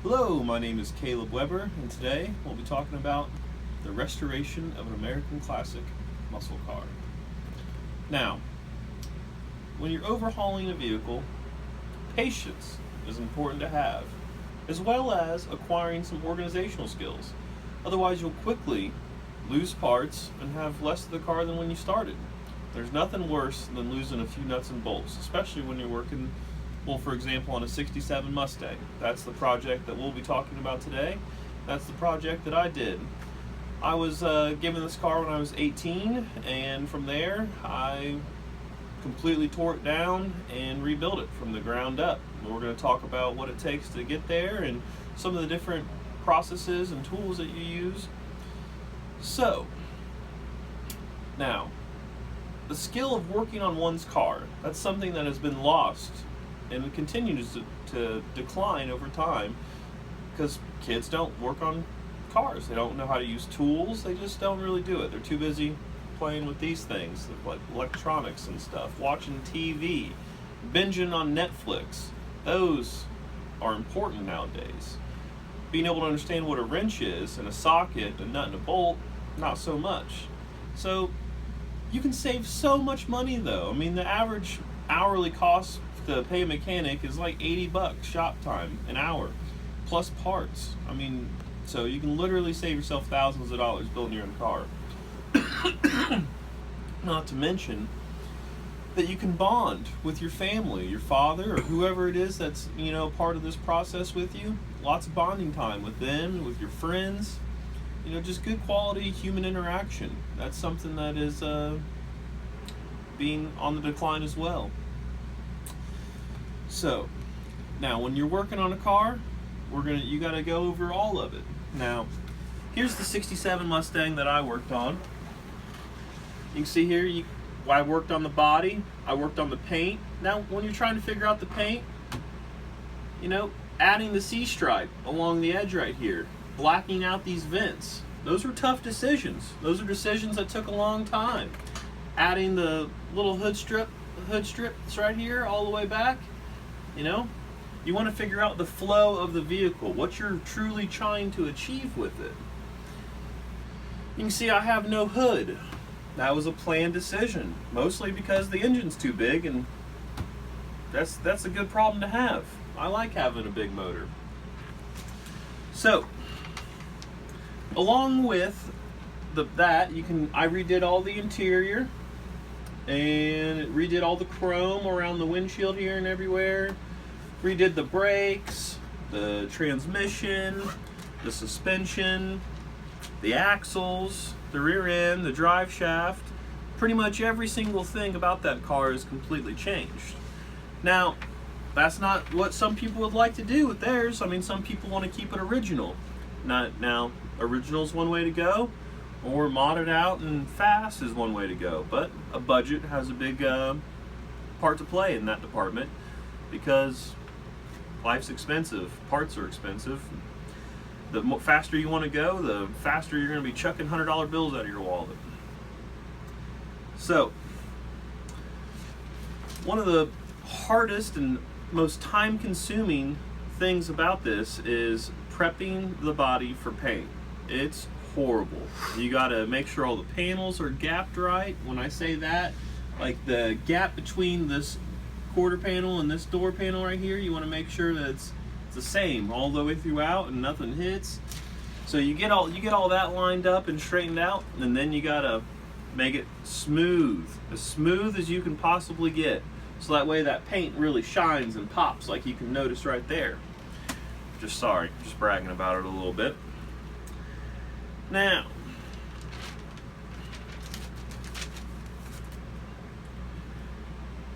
Hello, my name is Caleb Weber, and today we'll be talking about the restoration of an American classic muscle car. Now, when you're overhauling a vehicle, patience is important to have, as well as acquiring some organizational skills. Otherwise, you'll quickly lose parts and have less of the car than when you started. There's nothing worse than losing a few nuts and bolts, especially when you're working, well, for example, on a 67 Mustang. That's the project that we'll be talking about today. That's the project that I did. I was given this car when I was 18, and from there I completely tore it down and rebuilt it from the ground up. We're going to talk about what it takes to get there and some of the different processes and tools that you use. So, now, the skill of working on one's car, that's something that has been lost and continues to decline over time because kids don't work on cars. They don't know how to use tools. They just don't really do it. They're too busy playing with these things like electronics and stuff, watching TV, binging on Netflix. Those are important nowadays. Being able to understand what a wrench is and a socket, a nut and a bolt, not so much. So you can save so much money though. I mean, the average hourly cost to pay a mechanic is like $80 shop time an hour plus parts. I mean, so you can literally save yourself thousands of dollars building your own car. Not to mention that you can bond with your family, your father or whoever it is that's, part of this process with you. Lots of bonding time with them, with your friends. Just good quality human interaction. That's something that is being on the decline as well. So, now when you're working on a car, you got to go over all of it. Now, here's the 67 Mustang that I worked on. You can see here, I worked on the body, I worked on the paint. Now, when you're trying to figure out the paint, adding the C-stripe along the edge right here, blacking out these vents, those were tough decisions. Those are decisions that took a long time. Adding the little hood strips right here all the way back, you want to figure out the flow of the vehicle, what you're truly trying to achieve with it. You can see I have no hood. That was a planned decision, mostly because the engine's too big, and that's a good problem to have. I like having a big motor. So, along with I redid all the interior and redid all the chrome around the windshield here and everywhere. Redid the brakes, the transmission, the suspension, the axles, the rear end, the drive shaft. Pretty much every single thing about that car is completely changed. Now, that's not what some people would like to do with theirs. I mean, some people want to keep it original. Now, original's one way to go, or modded out and fast is one way to go. But a budget has a big part to play in that department because life's expensive, parts are expensive. The faster you want to go, the faster you're going to be chucking $100 bills out of your wallet. So, one of the hardest and most time-consuming things about this is prepping the body for paint. It's horrible. You got to make sure all the panels are gapped right. When I say that, like the gap between this quarter panel and this door panel right here, you want to make sure that it's the same all the way throughout and nothing hits. So you get all that lined up and straightened out, and then you gotta make it smooth as you can possibly get, so that way that paint really shines and pops, like you can notice right there. Just bragging about it a little bit. Now,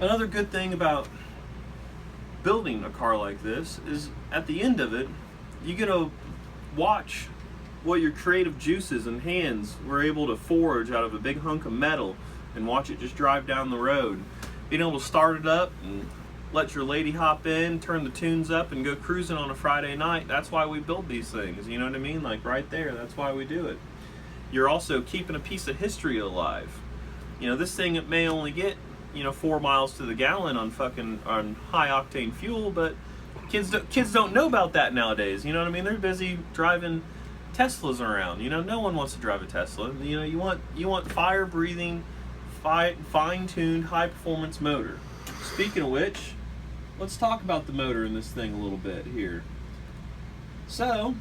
another good thing about building a car like this is at the end of it, you get to watch what your creative juices and hands were able to forge out of a big hunk of metal and watch it just drive down the road. Being able to start it up and let your lady hop in, turn the tunes up and go cruising on a Friday night. That's why we build these things, you know what I mean? Like right there, that's why we do it. You're also keeping a piece of history alive. This thing, it may only get 4 miles to the gallon on high octane fuel, but Kids don't know about that nowadays. You know what I mean? They're busy driving Teslas around. You know, no one wants to drive a Tesla. You know, you want fire breathing, fine-tuned, high-performance motor. Speaking of which, let's talk about the motor in this thing a little bit here. So,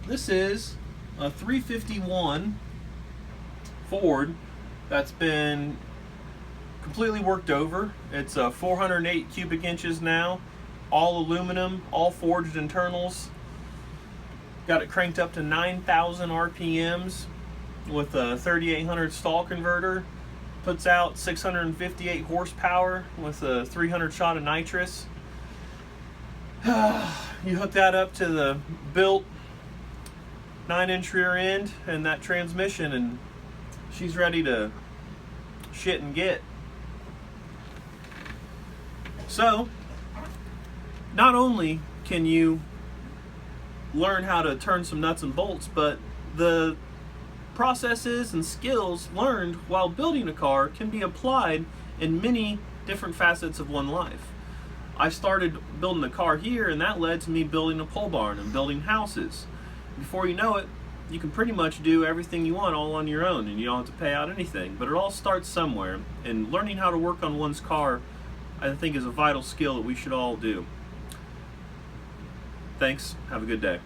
this is a 351 Ford that's been completely worked over. It's 408 cubic inches now, all aluminum, all forged internals. Got it cranked up to 9,000 RPMs with a 3800 stall converter. Puts out 658 horsepower with a 300 shot of nitrous. You hook that up to the built 9-inch rear end and that transmission, and she's ready to shit and get. So, not only can you learn how to turn some nuts and bolts, but the processes and skills learned while building a car can be applied in many different facets of one life. I started building a car here, and that led to me building a pole barn and building houses. Before you know it, you can pretty much do everything you want all on your own, and you don't have to pay out anything. But it all starts somewhere, and learning how to work on one's car, I think, is a vital skill that we should all do. Thanks. Have a good day.